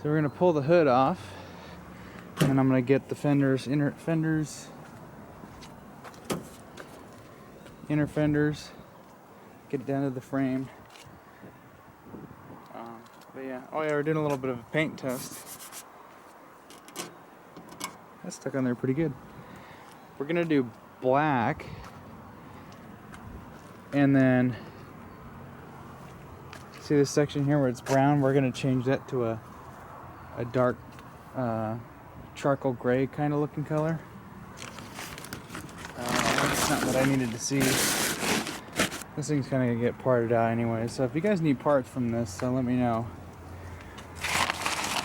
So we're gonna pull the hood off, and I'm gonna get the fenders, inner fenders, get it down to the frame. But yeah, oh yeah, we're doing a little bit of a paint test. That's stuck on there pretty good. We're gonna do black, and then see this section here where it's brown. We're gonna change that to a dark charcoal gray kind of looking color. That's not what I needed to see. This thing's kind of gonna get parted out anyway. So if you guys need parts from this, let me know.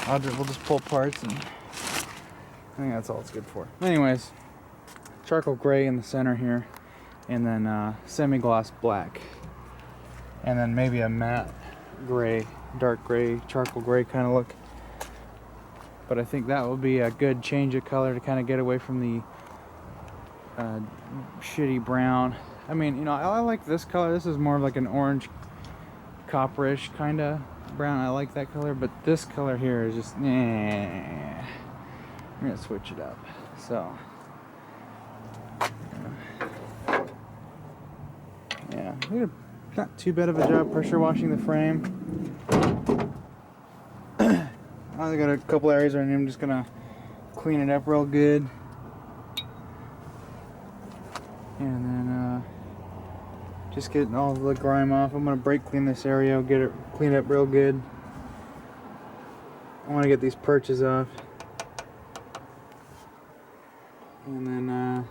We'll just pull parts, and I think that's all it's good for. Anyways, charcoal gray in the center here, and then semi-gloss black, and then maybe a matte gray, dark gray, charcoal gray kind of look. But I think that will be a good change of color to kind of get away from the shitty brown. I mean, you know, I like this color. This is more of like an orange copperish kind of brown. I like that color, but this color here is just I'm gonna switch it up. So yeah, we did not too bad of a job pressure washing the frame. I got a couple areas where I'm just gonna clean it up real good, and then just getting all the grime off. I'm gonna brake clean this area, get it cleaned up real good. I want to get these perches off, and then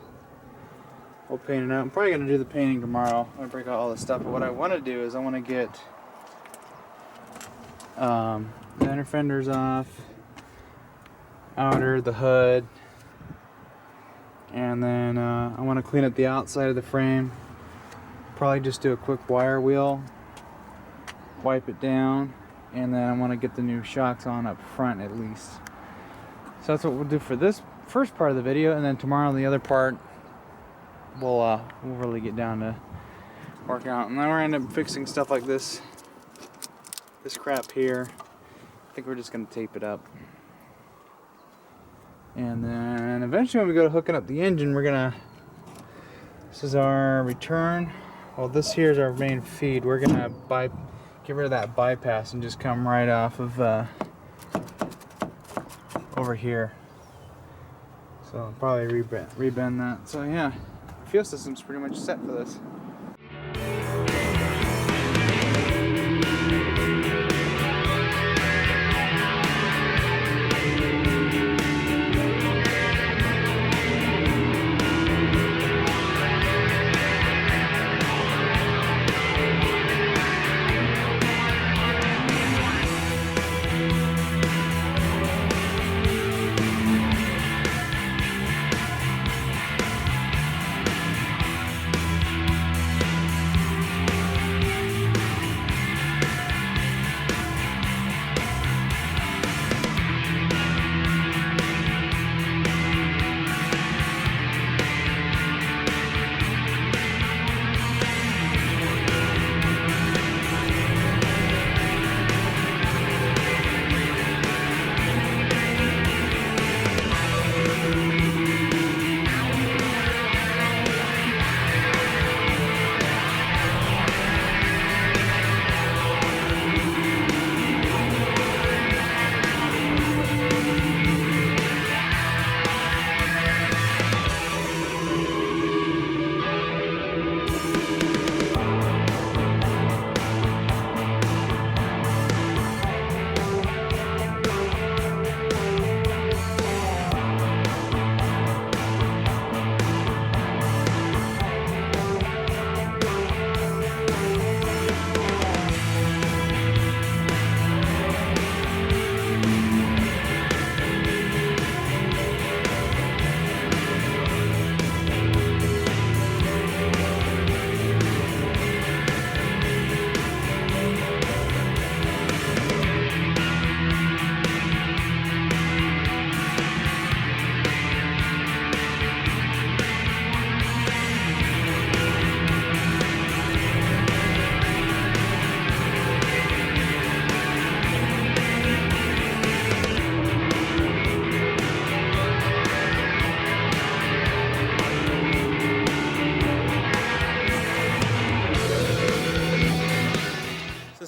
we'll paint it out. I'm probably gonna do the painting tomorrow. I'm gonna break out all this stuff, but what I want to do is I want to get the inner fenders off, outer, the hood, and then I want to clean up the outside of the frame. Probably just do a quick wire wheel, wipe it down, and then I want to get the new shocks on up front at least. So that's what we'll do for this first part of the video, and then tomorrow the other part we'll really get down to working out. And then we're gonna end up fixing stuff like this crap here. I think we're just gonna tape it up, and then eventually when we go to hooking up the engine, this is our return. Well, this here is our main feed. We're gonna get rid of that bypass and just come right off of over here. So I'll probably rebend that. So yeah, fuel system's pretty much set for this.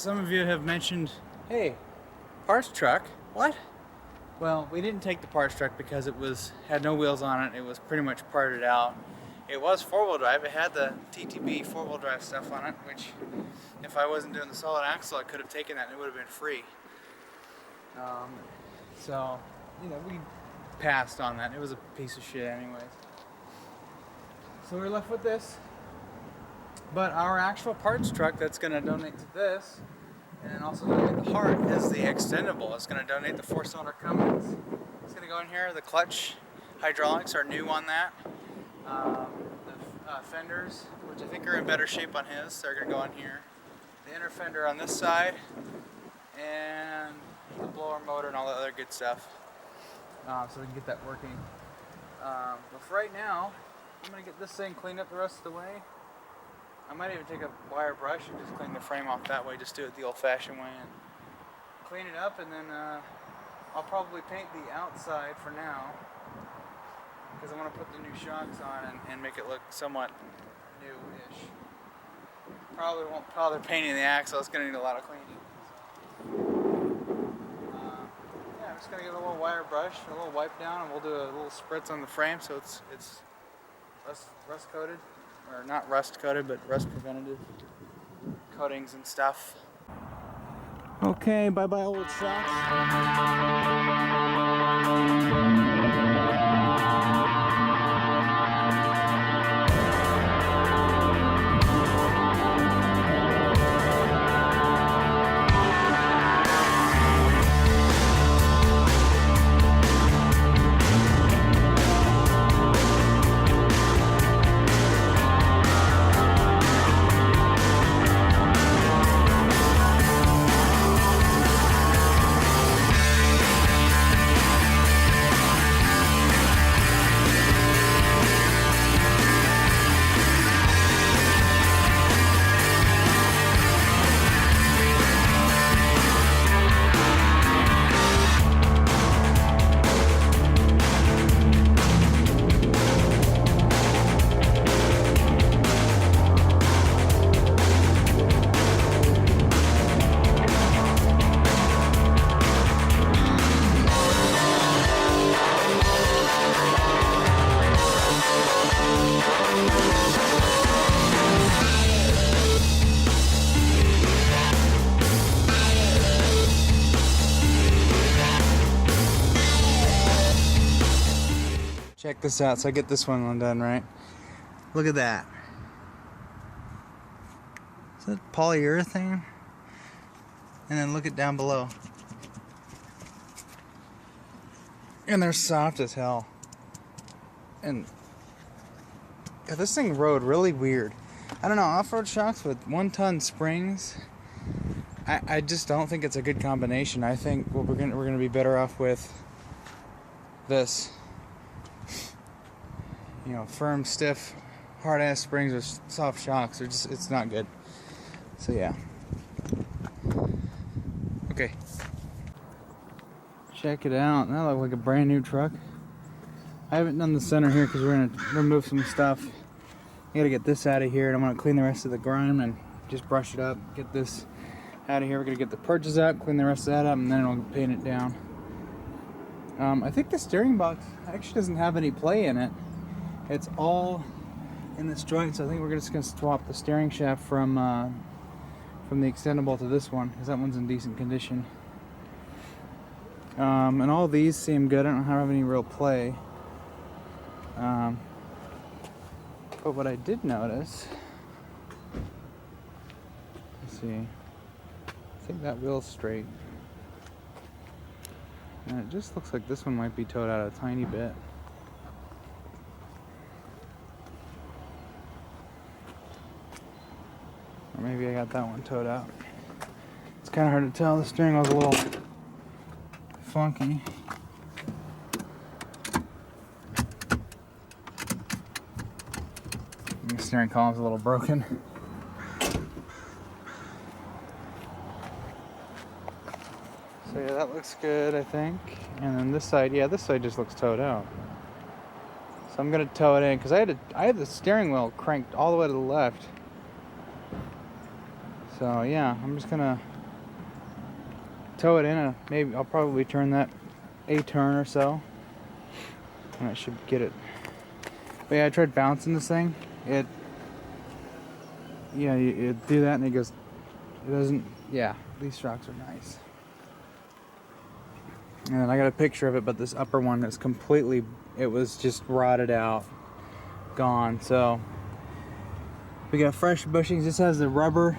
some of you have mentioned, hey, parts truck, what? Well, we didn't take the parts truck because it had no wheels on it. It was pretty much parted out. It was four-wheel drive. It had the TTB four-wheel drive stuff on it, which if I wasn't doing the solid axle, I could have taken that and it would have been free. So, you know, we passed on that. It was a piece of shit anyways. So we're left with this. But our actual parts truck that's going to donate to this, and also donate the heart, is the extendable. It's going to donate the 4-cylinder Cummins. It's going to go in here. The clutch hydraulics are new on that. The fenders, which I think are in better shape on his, they're going to go in here. The inner fender on this side, and the blower motor and all the other good stuff. So we can get that working. But for right now, I'm going to get this thing cleaned up the rest of the way. I might even take a wire brush and just clean the frame off that way, just do it the old-fashioned way and clean it up, and then I'll probably paint the outside for now because I want to put the new shocks on and make it look somewhat new-ish. Probably won't bother painting the axle, it's going to need a lot of cleaning. Yeah, I'm just going to give it a little wire brush, a little wipe down, and we'll do a little spritz on the frame so it's rust coated. Or not rust coated, but rust preventative coatings and stuff. Okay, bye-bye old shocks. Check this out, so I get this one undone, right? Look at that. Is that polyurethane? And then look at down below. And they're soft as hell. And yeah, this thing rode really weird. I don't know, off-road shocks with 1-ton springs, I just don't think it's a good combination. I think we're gonna be better off with this. You know, firm, stiff, hard-ass springs with soft shocks. It's not good. So yeah. Okay. Check it out. That looks like a brand new truck. I haven't done the center here because we're gonna remove some stuff. I gotta get this out of here, and I'm gonna clean the rest of the grime and just brush it up. Get this out of here. We're gonna get the purchase up, clean the rest of that up, and then I'll paint it down. I think the steering box actually doesn't have any play in it. It's all in this joint, so I think we're just going to swap the steering shaft from the extendable to this one, because that one's in decent condition. And all these seem good. I don't have any real play. But what I did notice, let's see, I think that wheel's straight. And it just looks like this one might be towed out a tiny bit. Or maybe I got that one towed out. It's kind of hard to tell. The steering wheel's a little funky. The steering column's a little broken. So yeah, that looks good, I think. And then this side, yeah, this side just looks towed out. So I'm gonna tow it in because I had the steering wheel cranked all the way to the left. So yeah, I'm just gonna tow it in. Maybe I'll probably turn that a turn or so, and I should get it. But yeah, I tried bouncing this thing. Yeah, you do that and it goes. It doesn't. Yeah, these shocks are nice. And then I got a picture of it, but this upper one is completely. It was just rotted out, gone. So we got fresh bushings. This has the rubber,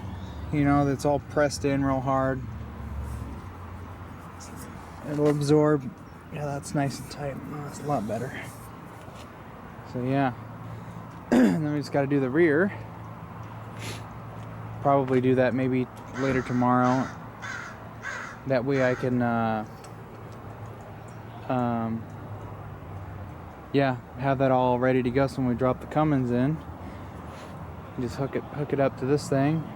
you know, that's all pressed in real hard. It'll absorb. Yeah, that's nice and tight. Oh, that's a lot better. So yeah, and then we just got to do the rear. Probably do that maybe later tomorrow. That way I can, yeah, have that all ready to go. So when we drop the Cummins in, just hook it up to this thing,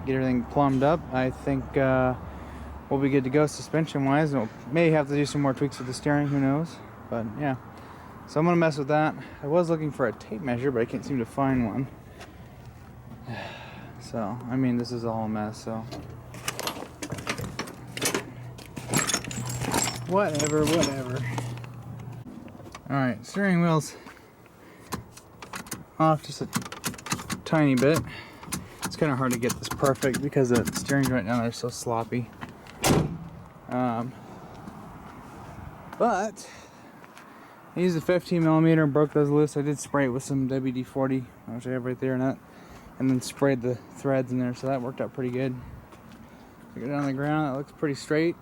get everything plumbed up. I think we'll be good to go suspension wise. We'll may have to do some more tweaks with the steering, who knows, but yeah. So I'm gonna mess with that. I was looking for a tape measure, but I can't seem to find one. So I mean, this is all a mess, so whatever. All right, steering wheel's off just a tiny bit. It's kind of hard to get this perfect because the steering right now are so sloppy. But I used a 15mm and broke those loose. I did spray it with some WD-40, which I have right there, and then sprayed the threads in there, so that worked out pretty good. Take it down on the ground. That looks pretty straight.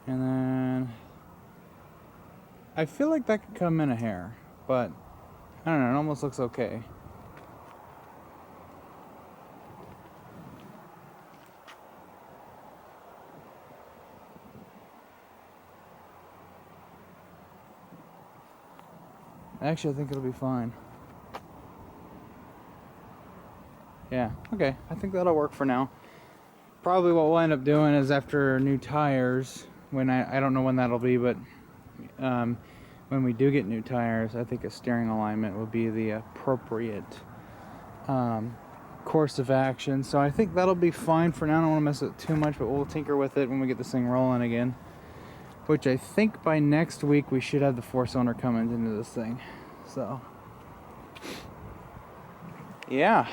And then I feel like that could come in a hair, but I don't know. It almost looks okay. Actually, I think it'll be fine. Yeah, okay. I think that'll work for now. Probably what we'll end up doing is after new tires, when I don't know when that'll be, but when we do get new tires, I think a steering alignment will be the appropriate course of action. So I think that'll be fine for now. I don't want to mess with it too much, but we'll tinker with it when we get this thing rolling again. Which I think by next week we should have the 4-cylinder Cummins into this thing. So, yeah.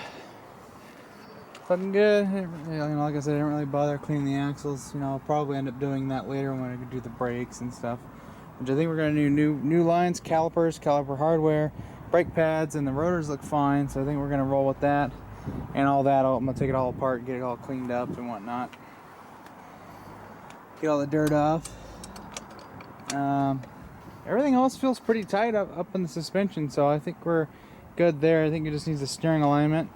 Looking good. You know, like I said, I didn't really bother cleaning the axles. You know, I'll probably end up doing that later when I can do the brakes and stuff. Which I think we're going to do new lines, calipers, caliper hardware, brake pads, and the rotors look fine. So I think we're going to roll with that. And all that, I'm going to take it all apart, get it all cleaned up and whatnot. Get all the dirt off. Everything else feels pretty tight up in the suspension, so I think we're good there. I think it just needs a steering alignment,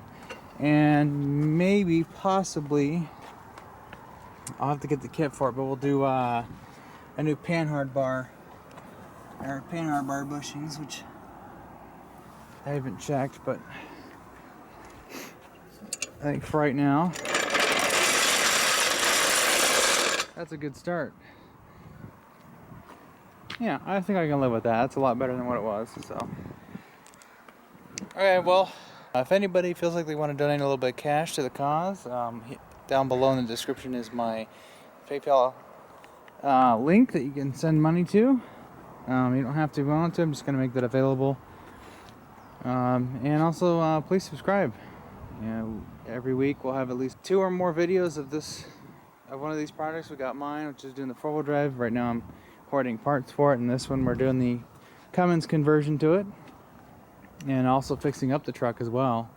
and maybe possibly I'll have to get the kit for it, but we'll do a new panhard bar or panhard bar bushings, which I haven't checked, but I think for right now that's a good start. Yeah, I think I can live with that. That's a lot better than what it was. So, okay, well, if anybody feels like they want to donate a little bit of cash to the cause, down below in the description is my PayPal link that you can send money to. You don't have to want to. I'm just going to make that available. And also, please subscribe. You know, every week we'll have at least 2 or more videos of one of these projects. We got mine, which is doing the 4-wheel drive. Right now I'm hoarding parts for it, and this one we're doing the Cummins conversion to it, and also fixing up the truck as well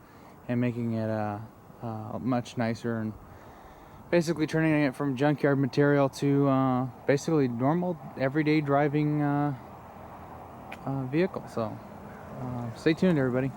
and making it much nicer, and basically turning it from junkyard material to basically normal everyday driving vehicle. So stay tuned, everybody.